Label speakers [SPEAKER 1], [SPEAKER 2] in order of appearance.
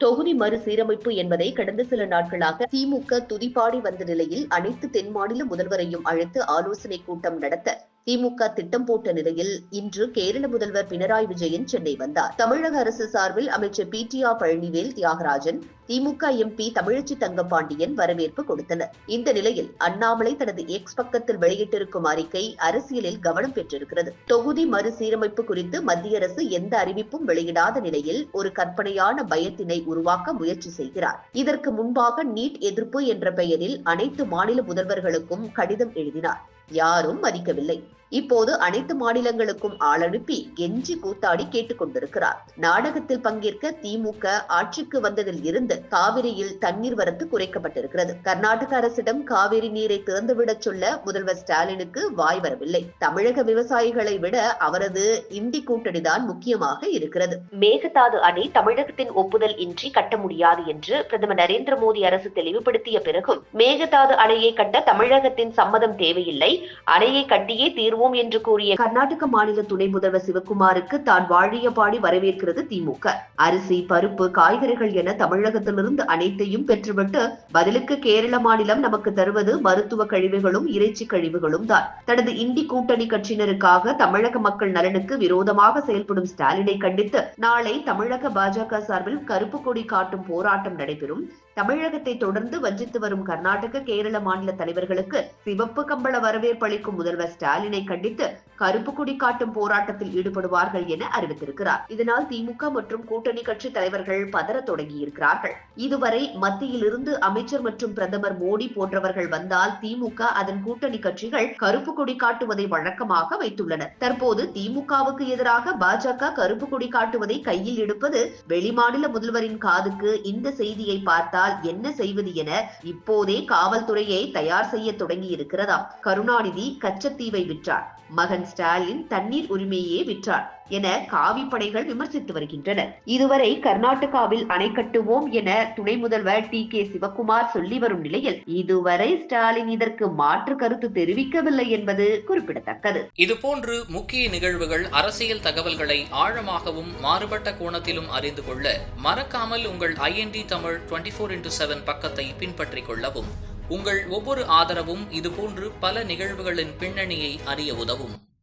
[SPEAKER 1] தொகுதி மறுசீரமைப்பு என்பதை கடந்த சில நாட்களாக திமுக துதிபாடி வந்த நிலையில் அனைத்து தென் மாநில முதல்வரையும் அழைத்து ஆலோசனை கூட்டம் நடத்த திமுக திட்டம் போட்ட நிலையில் இன்று கேரள முதல்வர் பினராயி விஜயன் சென்னை வந்தார். தமிழக அரசு சார்பில் அமைச்சர் PTR பழனிவேல் தியாகராஜன், திமுக MP தமிழச்சி தங்கபாண்டியன் வரவேற்பு கொடுத்தனர். இந்த நிலையில் அண்ணாமலை தனது எக்ஸ் பக்கத்தில் வெளியிட்டிருக்கும் அறிக்கை அரசியலில் கவனம் பெற்றிருக்கிறது. தொகுதி மறுசீரமைப்பு குறித்து மத்திய அரசு எந்த அறிவிப்பும் வெளியிடாத நிலையில் ஒரு கற்பனையான பயத்தினை உருவாக்க முயற்சி செய்கிறார். இதற்கு முன்பாக நீட் எதிர்ப்பு என்ற பெயரில் அனைத்து மாநில முதல்வர்களுக்கும் கடிதம் எழுதினார். யாரும் மதிக்கவில்லை. இப்போது அனைத்து மாநிலங்களுக்கும் ஆள் அனுப்பி கெஞ்சி கூத்தாடி கேட்டுக் கொண்டிருக்கிறார். நாடகத்தில் பங்கேற்க திமுக ஆட்சிக்கு வந்ததில் இருந்து காவிரியில் தண்ணீர் வரத்து குறைக்கப்பட்டிருக்கிறது. கர்நாடக அரசிடம் காவிரி நீரை திறந்துவிடச் சொல்ல முதல்வர் ஸ்டாலினுக்கு வாய் வரவில்லை. தமிழக விவசாயிகளை விட அவரது இந்தி கூட்டணிதான் முக்கியமாக இருக்கிறது. மேகதாது அணை தமிழகத்தின் ஒப்புதல் இன்றி கட்ட முடியாது என்று பிரதமர் நரேந்திர மோடி அரசு தெளிவுபடுத்திய பிறகும் மேகதாது அணையை கட்ட தமிழகத்தின் சம்மதம் தேவையில்லை, அணையை கட்டியே தீர்வோம் என்று கூறிய கர்நாடக மாநில துணை முதல்வர் சிவக்குமாருக்கு தான் வாழியபாடி வரவேற்கிறது திமுக. அரிசி, பருப்பு, காய்கறிகள் என தமிழகத்திலிருந்து அனைத்தையும் பெற்றுவிட்டு பதிலுக்கு கேரள மாநிலம் நமக்கு தருவது மருத்துவ கழிவுகளும் இறைச்சி கழிவுகளும் தான். தனது இந்தி கூட்டணி கட்சியினருக்காக தமிழக மக்கள் நலனுக்கு விரோதமாக செயல்படும் ஸ்டாலினை கண்டித்து நாளை தமிழக பாஜக சார்பில் கருப்பு கொடி காட்டும் போராட்டம் நடைபெறும். தமிழகத்தை தொடர்ந்து வஞ்சித்து வரும் கர்நாடக, கேரள மாநில தலைவர்களுக்கு சிவப்பு கம்பள வரவேற்பு அளிக்கும் முதல்வர் ஸ்டாலினை கண்டித்து கருப்பு கொடி காட்டும் போராட்டத்தில் ஈடுபடுவார்கள் என அறிவித்திருக்கிறார். இதனால் திமுக மற்றும் கூட்டணி கட்சி தலைவர்கள் பதற தொடங்கி இருக்கிறார்கள். இதுவரை மத்தியிலிருந்து அமைச்சர் மற்றும் பிரதமர் மோடி போன்றவர்கள் வந்தால் திமுக அதன் கூட்டணி கட்சிகள் கருப்பு கொடி காட்டுவதை வழக்கமாக வைத்துள்ளனர். தற்போது திமுகவுக்கு எதிராக பாஜக கருப்பு கொடி காட்டுவதை கையில் எடுப்பது வெளிமாநில முதல்வரின் காதுக்கு இந்த செய்தியை பார்த்தால் என்ன செய்வது என இப்போதே காவல்துறையை தயார் செய்ய தொடங்கி இருக்கிறதாம். கருணாநிதி கச்சத்தீவை விற்றார், மகன் ஸ்டாலின் தண்ணீர் உரிமையே விற்றார் என காவி படைகள் விமர்சித்து வருகின்றனர். இதுவரை கர்நாடகாவில் அணை கட்டுவோம் என துணை முதல்வர் TK சிவக்குமார் சொல்லி வரும் நிலையில் இதுவரை ஸ்டாலின் இதற்கு மாற்று கருத்து தெரிவிக்கவில்லை என்பது குறிப்பிடத்தக்கது.
[SPEAKER 2] இதுபோன்று முக்கிய நிகழ்வுகள், அரசியல் தகவல்களை ஆழமாகவும் மாறுபட்ட கோணத்திலும் அறிந்து கொள்ள மறக்காமல் உங்கள் IND தமிழ் 24x7 பக்கத்தை பின்பற்றிக் கொள்ளவும். உங்கள் ஒவ்வொரு ஆதரவும் இதுபோன்று பல நிகழ்வுகளின் பின்னணியை அறிய உதவும்.